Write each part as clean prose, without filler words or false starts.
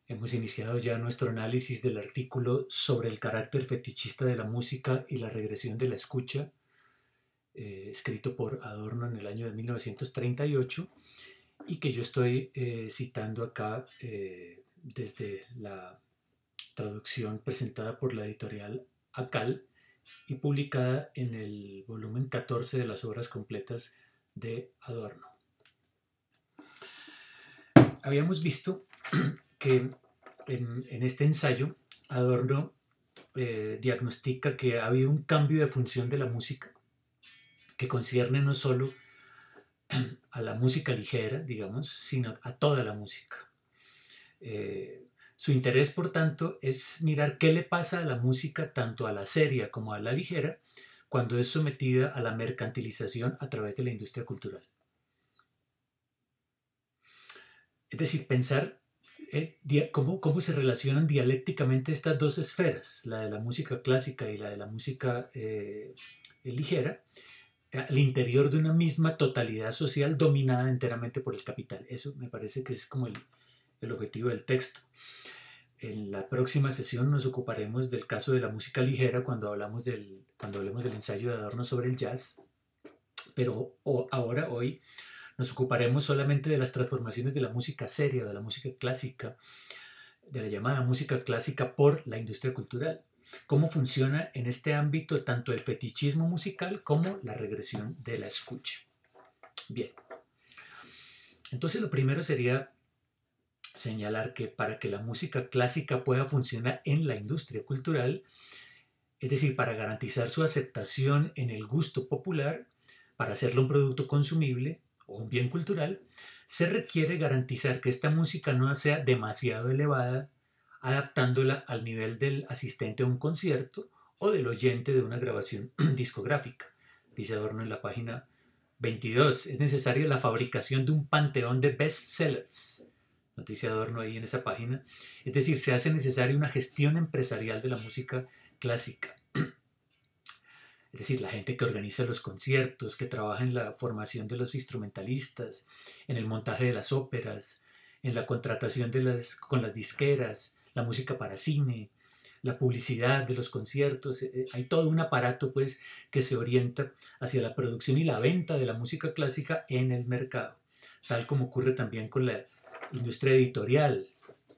Hemos iniciado ya nuestro análisis del artículo sobre el carácter fetichista de la música y la regresión de la escucha, escrito por Adorno en el año de 1938 y que yo estoy citando acá desde la traducción presentada por la editorial ACAL y publicada en el volumen 14 de las obras completas de Adorno. Habíamos visto que en este ensayo Adorno diagnostica que ha habido un cambio de función de la música que concierne no solo a la música ligera, digamos, sino a toda la música. Su interés, por tanto, es mirar qué le pasa a la música, tanto a la seria como a la ligera, cuando es sometida a la mercantilización a través de la industria cultural. Es decir, pensar cómo se relacionan dialécticamente estas dos esferas, la de la música clásica y la de la música ligera, al interior de una misma totalidad social dominada enteramente por el capital. Eso me parece que es como el objetivo del texto. En la próxima sesión nos ocuparemos del caso de la música ligera cuando hablemos del ensayo de Adorno sobre el jazz, pero hoy, nos ocuparemos solamente de las transformaciones de la música seria, de la música clásica, de la llamada música clásica por la industria cultural. Cómo funciona en este ámbito tanto el fetichismo musical como la regresión de la escucha. Bien, entonces lo primero sería señalar que para que la música clásica pueda funcionar en la industria cultural, es decir, para garantizar su aceptación en el gusto popular, para hacerlo un producto consumible o un bien cultural, se requiere garantizar que esta música no sea demasiado elevada, adaptándola al nivel del asistente a un concierto o del oyente de una grabación discográfica. Dice Adorno en la página 22, es necesaria la fabricación de un panteón de bestsellers. Noticia Adorno ahí en esa página. Es decir, se hace necesaria una gestión empresarial de la música clásica. Es decir, la gente que organiza los conciertos, que trabaja en la formación de los instrumentalistas, en el montaje de las óperas, en la contratación con las disqueras, la música para cine, la publicidad de los conciertos. Hay todo un aparato pues, que se orienta hacia la producción y la venta de la música clásica en el mercado, tal como ocurre también con la industria editorial,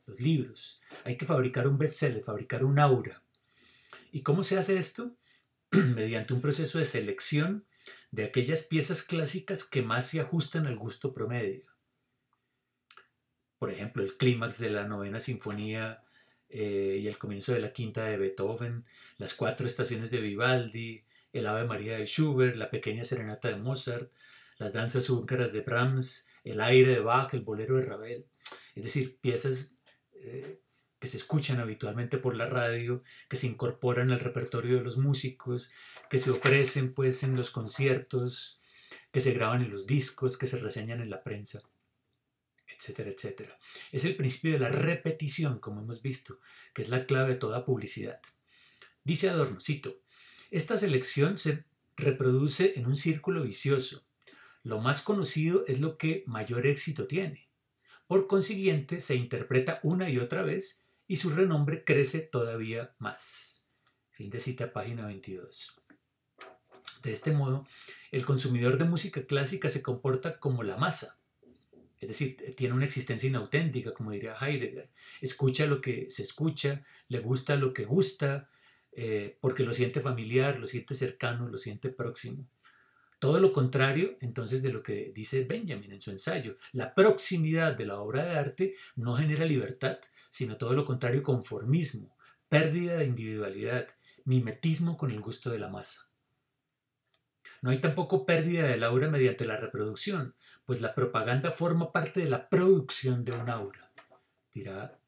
los libros. Hay que fabricar un bestseller, fabricar un aura. ¿Y cómo se hace esto? Mediante un proceso de selección de aquellas piezas clásicas que más se ajustan al gusto promedio. Por ejemplo, el clímax de la novena sinfonía y el comienzo de la quinta de Beethoven, las cuatro estaciones de Vivaldi, el Ave María de Schubert, la pequeña serenata de Mozart, las danzas húngaras de Brahms, el aire de Bach, el bolero de Ravel. Es decir, piezas que se escuchan habitualmente por la radio, que se incorporan al repertorio de los músicos, que se ofrecen pues en los conciertos, que se graban en los discos, que se reseñan en la prensa, etcétera, etcétera. Es el principio de la repetición, como hemos visto, que es la clave de toda publicidad. Dice Adorno, cito, esta selección se reproduce en un círculo vicioso. Lo más conocido es lo que mayor éxito tiene. Por consiguiente, se interpreta una y otra vez y su renombre crece todavía más. Fin de cita, página 22. De este modo, el consumidor de música clásica se comporta como la masa, es decir, tiene una existencia inauténtica, como diría Heidegger. Escucha lo que se escucha, le gusta lo que gusta, porque lo siente familiar, lo siente cercano, lo siente próximo. Todo lo contrario, entonces, de lo que dice Benjamin en su ensayo. La proximidad de la obra de arte no genera libertad, sino todo lo contrario, conformismo, pérdida de individualidad, mimetismo con el gusto de la masa. No hay tampoco pérdida del aura mediante la reproducción, pues la propaganda forma parte de la producción de un aura, dirá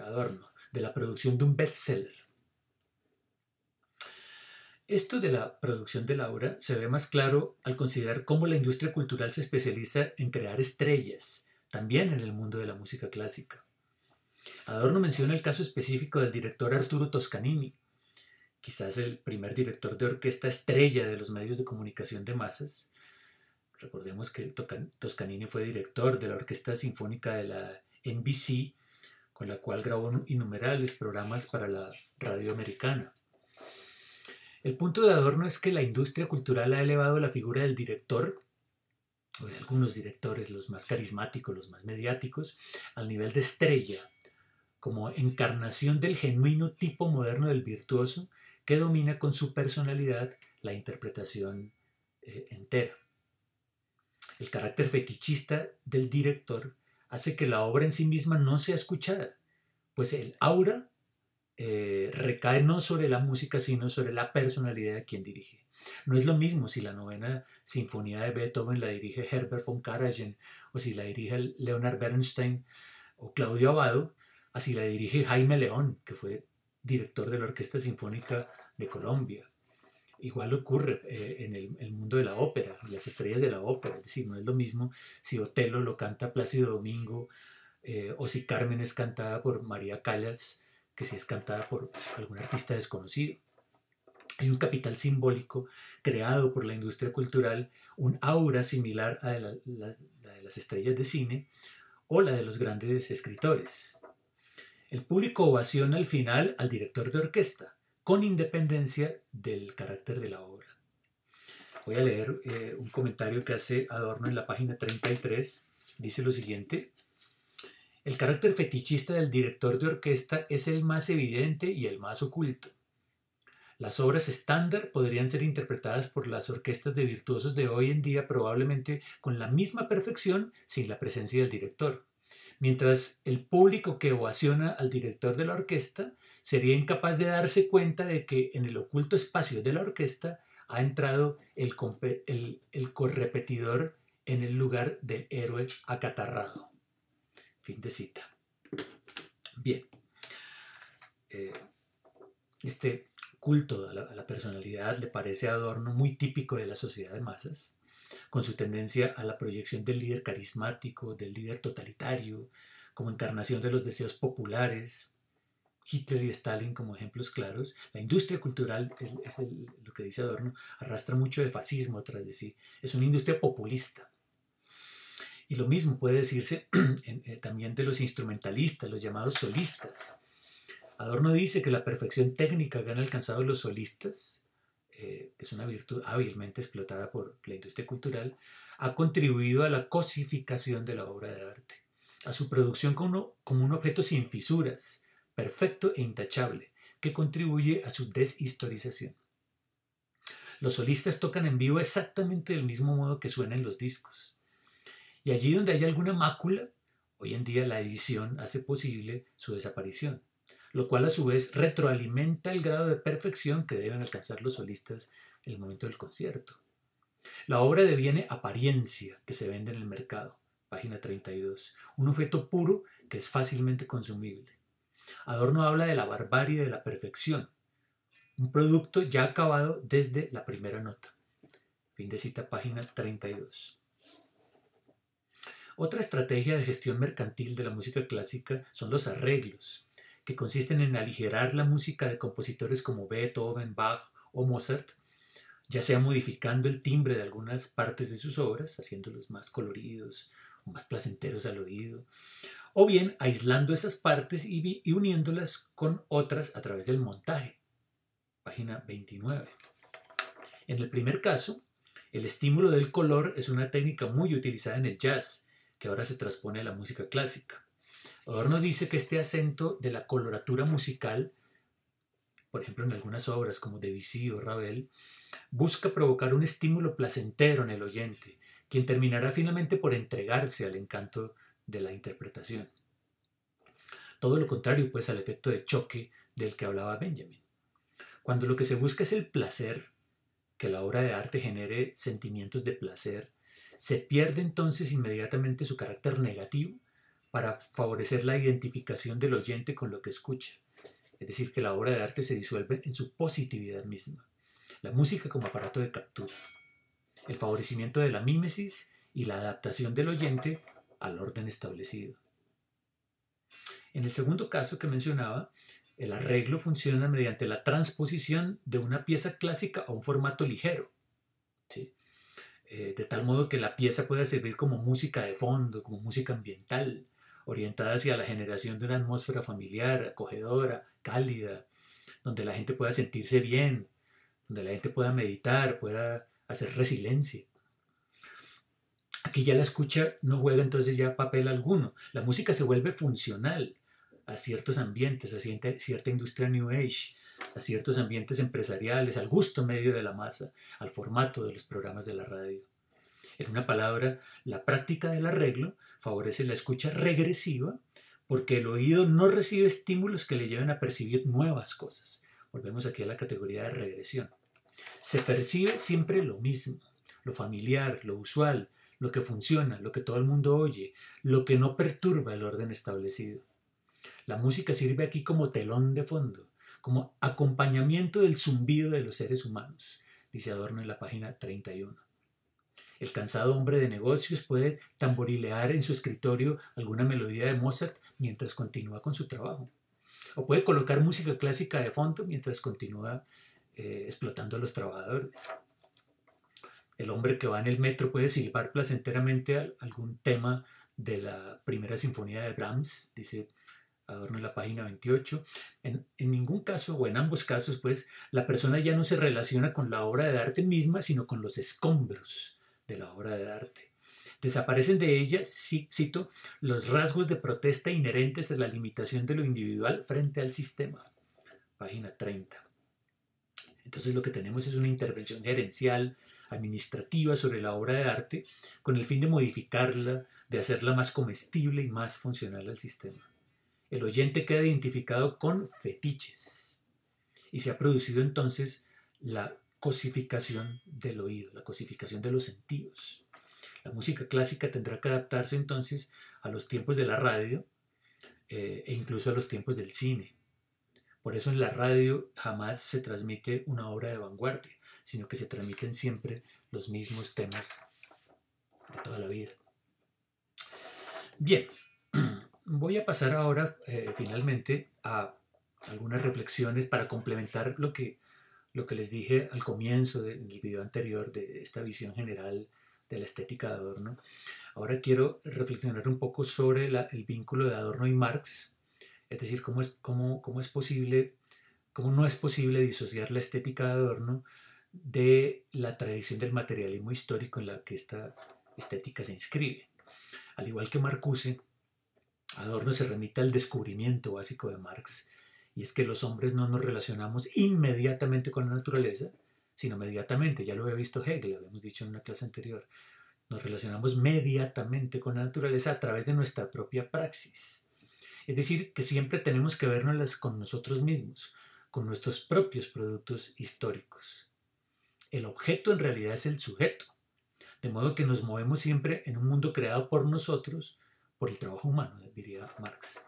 Adorno, de la producción de un bestseller. Esto de la producción del aura se ve más claro al considerar cómo la industria cultural se especializa en crear estrellas, también en el mundo de la música clásica. Adorno menciona el caso específico del director Arturo Toscanini, quizás el primer director de orquesta estrella de los medios de comunicación de masas. Recordemos que Toscanini fue director de la Orquesta Sinfónica de la NBC con la cual grabó innumerables programas para la radio americana. El punto de Adorno es que la industria cultural ha elevado la figura del director, o de algunos directores, los más carismáticos, los más mediáticos, al nivel de estrella, como encarnación del genuino tipo moderno del virtuoso que domina con su personalidad la interpretación entera. El carácter fetichista del director hace que la obra en sí misma no sea escuchada, pues el aura recae no sobre la música, sino sobre la personalidad de quien dirige. No es lo mismo si la novena sinfonía de Beethoven la dirige Herbert von Karajan, o si la dirige Leonard Bernstein o Claudio Abbado, a si la dirige Jaime León, que fue director de la Orquesta Sinfónica de Colombia. Igual ocurre en el mundo de la ópera, las estrellas de la ópera, es decir, no es lo mismo si Otelo lo canta Plácido Domingo o si Carmen es cantada por María Callas, que si es cantada por algún artista desconocido. Hay un capital simbólico creado por la industria cultural, un aura similar a la de las estrellas de cine o la de los grandes escritores. El público ovaciona al final al director de orquesta, con independencia del carácter de la obra. Voy a leer un comentario que hace Adorno en la página 33. Dice lo siguiente: el carácter fetichista del director de orquesta es el más evidente y el más oculto. Las obras estándar podrían ser interpretadas por las orquestas de virtuosos de hoy en día probablemente con la misma perfección sin la presencia del director, mientras el público que ovaciona al director de la orquesta sería incapaz de darse cuenta de que en el oculto espacio de la orquesta ha entrado el correpetidor en el lugar del héroe acatarrado. Fin de cita. Bien. Este culto a la personalidad le parece a Adorno muy típico de la sociedad de masas, con su tendencia a la proyección del líder carismático, del líder totalitario, como encarnación de los deseos populares. Hitler y Stalin como ejemplos claros. La industria cultural, lo que dice Adorno, arrastra mucho de fascismo tras de sí. Es una industria populista. Y lo mismo puede decirse también de los instrumentalistas, los llamados solistas. Adorno dice que la perfección técnica que han alcanzado los solistas, que es una virtud hábilmente explotada por la industria cultural, ha contribuido a la cosificación de la obra de arte, a su producción como un objeto sin fisuras, perfecto e intachable, que contribuye a su deshistorización. Los solistas tocan en vivo exactamente del mismo modo que suenan los discos. Y allí donde hay alguna mácula, hoy en día la edición hace posible su desaparición, lo cual a su vez retroalimenta el grado de perfección que deben alcanzar los solistas en el momento del concierto. La obra deviene apariencia que se vende en el mercado, página 32, un objeto puro que es fácilmente consumible. Adorno habla de la barbarie de la perfección, un producto ya acabado desde la primera nota. Fin de cita, página 32. Otra estrategia de gestión mercantil de la música clásica son los arreglos, que consisten en aligerar la música de compositores como Beethoven, Bach o Mozart, ya sea modificando el timbre de algunas partes de sus obras, haciéndolos más coloridos o más placenteros al oído, o bien aislando esas partes y uniéndolas con otras a través del montaje. Página 29. En el primer caso, el estímulo del color es una técnica muy utilizada en el jazz, que ahora se transpone a la música clásica. Adorno dice que este acento de la coloratura musical, por ejemplo en algunas obras como Debussy o Ravel, busca provocar un estímulo placentero en el oyente, quien terminará finalmente por entregarse al encanto de la interpretación. Todo lo contrario, pues, al efecto de choque del que hablaba Benjamin. Cuando lo que se busca es el placer, que la obra de arte genere sentimientos de placer, se pierde entonces inmediatamente su carácter negativo para favorecer la identificación del oyente con lo que escucha. Es decir, que la obra de arte se disuelve en su positividad misma. La música como aparato de captura. El favorecimiento de la mímesis y la adaptación del oyente al orden establecido. En el segundo caso que mencionaba, el arreglo funciona mediante la transposición de una pieza clásica a un formato ligero, ¿sí? De tal modo que la pieza pueda servir como música de fondo, como música ambiental, orientada hacia la generación de una atmósfera familiar, acogedora, cálida, donde la gente pueda sentirse bien, donde la gente pueda meditar, pueda hacer resiliencia. Aquí ya la escucha no juega entonces ya papel alguno. La música se vuelve funcional a ciertos ambientes, a cierta industria New Age, a ciertos ambientes empresariales, al gusto medio de la masa, al formato de los programas de la radio. En una palabra, la práctica del arreglo favorece la escucha regresiva porque el oído no recibe estímulos que le lleven a percibir nuevas cosas. Volvemos aquí a la categoría de regresión. Se percibe siempre lo mismo, lo familiar, lo usual, lo que funciona, lo que todo el mundo oye, lo que no perturba el orden establecido. La música sirve aquí como telón de fondo, como acompañamiento del zumbido de los seres humanos, dice Adorno en la página 31. El cansado hombre de negocios puede tamborilear en su escritorio alguna melodía de Mozart mientras continúa con su trabajo. O puede colocar música clásica de fondo mientras continúa explotando a los trabajadores. El hombre que va en el metro puede silbar placenteramente algún tema de la primera sinfonía de Brahms, dice Adorno en la página 28. En ningún caso, o en ambos casos, pues, la persona ya no se relaciona con la obra de arte misma, sino con los escombros de la obra de arte. Desaparecen de ella, cito, los rasgos de protesta inherentes a la limitación de lo individual frente al sistema. Página 30. Entonces lo que tenemos es una intervención gerencial, administrativa sobre la obra de arte con el fin de modificarla, de hacerla más comestible y más funcional al sistema. El oyente queda identificado con fetiches y se ha producido entonces la cosificación del oído, la cosificación de los sentidos. La música clásica tendrá que adaptarse entonces a los tiempos de la radio e incluso a los tiempos del cine. Por eso en la radio jamás se transmite una obra de vanguardia, sino que se transmiten siempre los mismos temas de toda la vida. Bien, voy a pasar ahora finalmente a algunas reflexiones para complementar lo que les dije al comienzo del video anterior de esta visión general de la estética de Adorno. Ahora quiero reflexionar un poco sobre el vínculo de Adorno y Marx, es decir, cómo no es posible disociar la estética de Adorno de la tradición del materialismo histórico en la que esta estética se inscribe. Al igual que Marcuse, Adorno se remite al descubrimiento básico de Marx, y es que los hombres no nos relacionamos inmediatamente con la naturaleza, sino mediatamente. Ya lo había visto Hegel, habíamos dicho en una clase anterior. Nos relacionamos mediatamente con la naturaleza a través de nuestra propia praxis. Es decir, que siempre tenemos que vernos con nosotros mismos, con nuestros propios productos históricos. El objeto en realidad es el sujeto, de modo que nos movemos siempre en un mundo creado por nosotros, por el trabajo humano, diría Marx.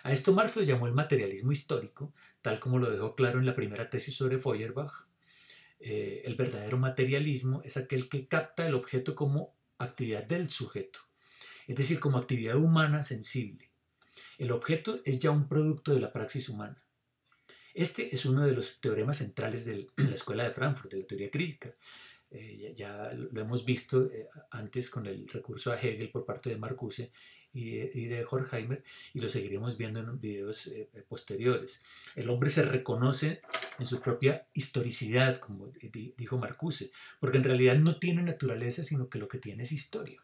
A esto Marx lo llamó el materialismo histórico, tal como lo dejó claro en la primera tesis sobre Feuerbach. El verdadero materialismo es aquel que capta el objeto como actividad del sujeto, es decir, como actividad humana sensible. El objeto es ya un producto de la praxis humana. Este es uno de los teoremas centrales de la Escuela de Frankfurt, de la teoría crítica. Ya lo hemos visto antes con el recurso a Hegel por parte de Marcuse y de Horkheimer, y lo seguiremos viendo en videos posteriores. El hombre se reconoce en su propia historicidad, como dijo Marcuse, porque en realidad no tiene naturaleza, sino que lo que tiene es historia.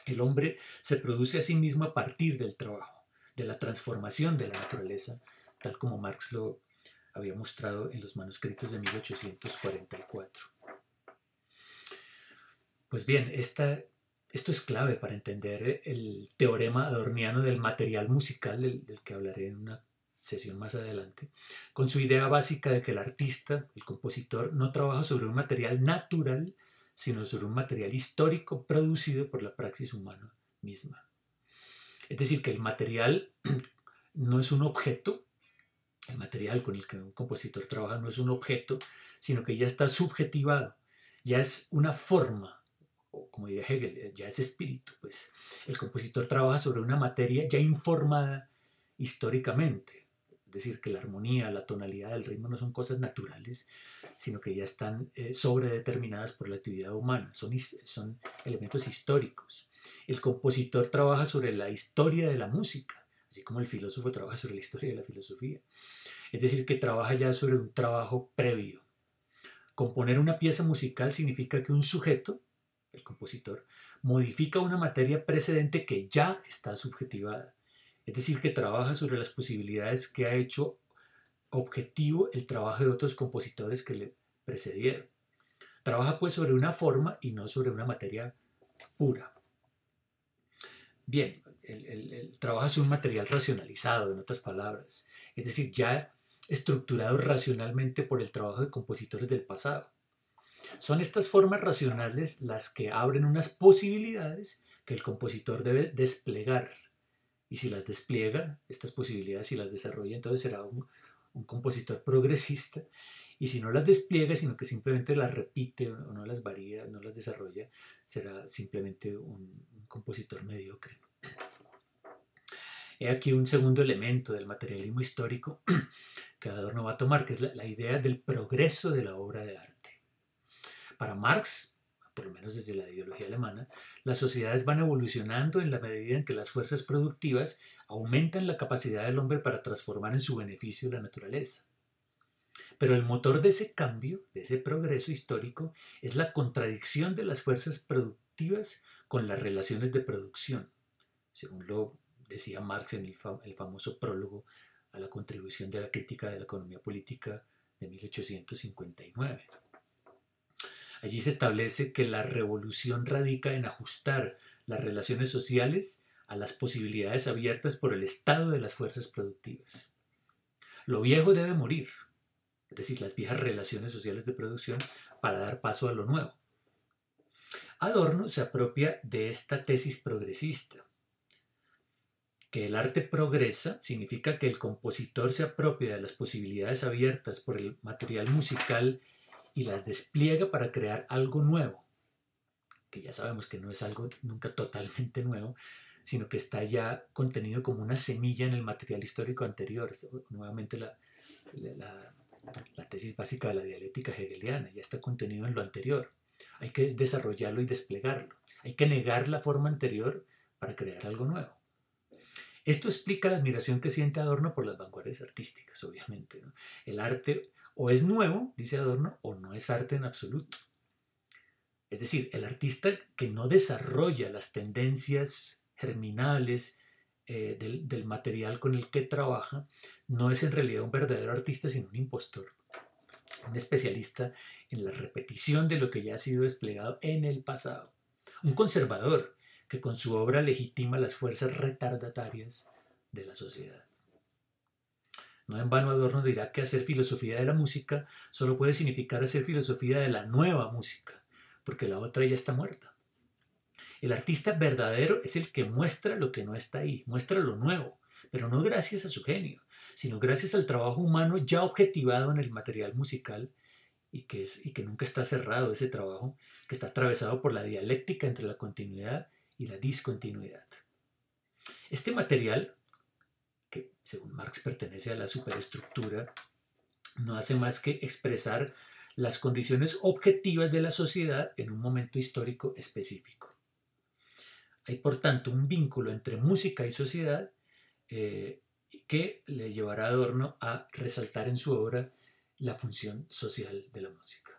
El hombre se produce a sí mismo a partir del trabajo, de la transformación de la naturaleza, tal como Marx lo había mostrado en los manuscritos de 1844. Pues bien, esto es clave para entender el teorema adorniano del material musical, del que hablaré en una sesión más adelante, con su idea básica de que el artista, el compositor, no trabaja sobre un material natural, sino sobre un material histórico producido por la praxis humana misma. Es decir, que el material no es un objeto, el material con el que un compositor trabaja no es un objeto, sino que ya está subjetivado, ya es una forma, o como diría Hegel, ya es espíritu. Pues el compositor trabaja sobre una materia ya informada históricamente, Es decir, que la armonía, la tonalidad, el ritmo no son cosas naturales, sino que ya están sobredeterminadas por la actividad humana, son elementos históricos. El compositor trabaja sobre la historia de la música, así como el filósofo trabaja sobre la historia de la filosofía. Es decir, que trabaja ya sobre un trabajo previo. Componer una pieza musical significa que un sujeto, el compositor, modifica una materia precedente que ya está subjetivada. Es decir, que trabaja sobre las posibilidades que ha hecho objetivo el trabajo de otros compositores que le precedieron. Trabaja pues sobre una forma y no sobre una materia pura. Bien, el trabaja sobre un material racionalizado, en otras palabras. Es decir, ya estructurado racionalmente por el trabajo de compositores del pasado. Son estas formas racionales las que abren unas posibilidades que el compositor debe desplegar. Y si las despliega, estas posibilidades, si las desarrolla, entonces será un compositor progresista. Y si no las despliega, sino que simplemente las repite o no las varía, no las desarrolla, será simplemente un compositor mediocre. He aquí un segundo elemento del materialismo histórico que Adorno va a tomar, que es la idea del progreso de la obra de arte. Para Marx, por lo menos desde la ideología alemana, las sociedades van evolucionando en la medida en que las fuerzas productivas aumentan la capacidad del hombre para transformar en su beneficio la naturaleza. Pero el motor de ese cambio, de ese progreso histórico, es la contradicción de las fuerzas productivas con las relaciones de producción, según lo decía Marx en el famoso prólogo a la contribución de la crítica de la economía política de 1859. Allí se establece que la revolución radica en ajustar las relaciones sociales a las posibilidades abiertas por el estado de las fuerzas productivas. Lo viejo debe morir, es decir, las viejas relaciones sociales de producción, para dar paso a lo nuevo. Adorno se apropia de esta tesis progresista. Que el arte progresa significa que el compositor se apropia de las posibilidades abiertas por el material musical y las despliega para crear algo nuevo, que ya sabemos que no es algo nunca totalmente nuevo, sino que está ya contenido como una semilla en el material histórico anterior. Nuevamente la tesis básica de la dialéctica hegeliana, ya está contenido en lo anterior. Hay que desarrollarlo y desplegarlo. Hay que negar la forma anterior para crear algo nuevo. Esto explica la admiración que siente Adorno por las vanguardias artísticas, obviamente, ¿no? El arte o es nuevo, dice Adorno, o no es arte en absoluto. Es decir, el artista que no desarrolla las tendencias germinales del material con el que trabaja, no es en realidad un verdadero artista, sino un impostor, un especialista en la repetición de lo que ya ha sido desplegado en el pasado, un conservador que con su obra legitima las fuerzas retardatarias de la sociedad. No en vano Adorno dirá que hacer filosofía de la música solo puede significar hacer filosofía de la nueva música, porque la otra ya está muerta. El artista verdadero es el que muestra lo que no está ahí, muestra lo nuevo, pero no gracias a su genio, sino gracias al trabajo humano ya objetivado en el material musical y que nunca está cerrado ese trabajo, que está atravesado por la dialéctica entre la continuidad y la discontinuidad. Este material, que según Marx pertenece a la superestructura, no hace más que expresar las condiciones objetivas de la sociedad en un momento histórico específico. Hay por tanto un vínculo entre música y sociedad que le llevará a Adorno a resaltar en su obra la función social de la música.